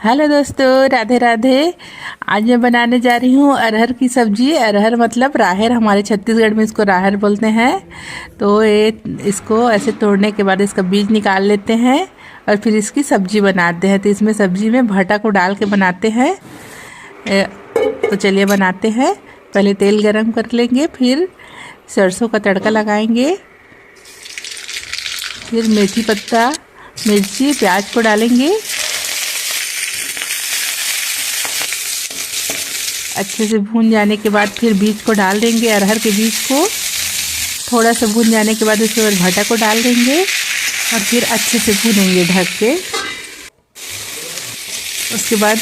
Hello दोस्तों, राधे राधे। आज मैं बनाने जा रही हूँ अरहर की सब्जी। अरहर मतलब राहर, हमारे छत्तीसगढ़ में इसको राहर बोलते हैं। तो ये इसको ऐसे तोड़ने के बाद इसका बीज निकाल लेते हैं और फिर इसकी सब्जी बनाते हैं। तो इसमें सब्जी में भटा को डाल के बनाते हैं। तो चलिए बनाते हैं। पहले तेल गरम कर लेंगे, फिर सरसों का तड़का लगाएंगे, फिर मेथी पत्ता, मिर्ची, प्याज को डालेंगे। अच्छे से भून जाने के बाद फिर बीज को डाल देंगे, अरहर के बीज को। थोड़ा सा भून जाने के बाद उसके बाद भटा को डाल देंगे और फिर अच्छे से भूनेंगे ढक के। उसके बाद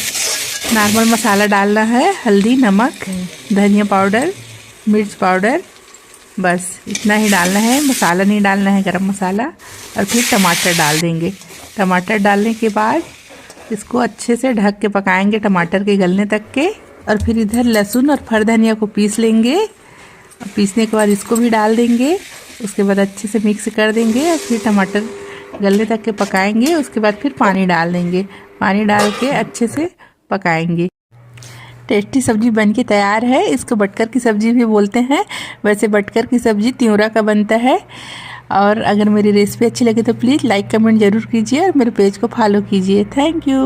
नॉर्मल मसाला डालना है, हल्दी, नमक, धनिया पाउडर, मिर्च पाउडर, बस इतना ही डालना है। मसाला नहीं डालना है, गरम मसाला। और फिर टमाटर डाल देंगे। टमाटर डालने के बाद इसको अच्छे से ढक के पकाएंगे टमाटर के गलने तक के। और फिर इधर लहसुन और फर धनिया को पीस लेंगे। और पीसने के बाद इसको भी डाल देंगे। उसके बाद अच्छे से मिक्स कर देंगे और फिर टमाटर गलने तक के पकाएंगे। उसके बाद फिर पानी डाल देंगे। पानी डाल के अच्छे से पकाएंगे। टेस्टी सब्जी बनके तैयार है। इसको बटकर की सब्जी भी बोलते हैं। वैसे बटकर की सब्जी त्योरा का बनता है। और अगर मेरी रेसिपी अच्छी लगे तो प्लीज़ लाइक कमेंट ज़रूर कीजिए और मेरे पेज को फॉलो कीजिए। Thank you.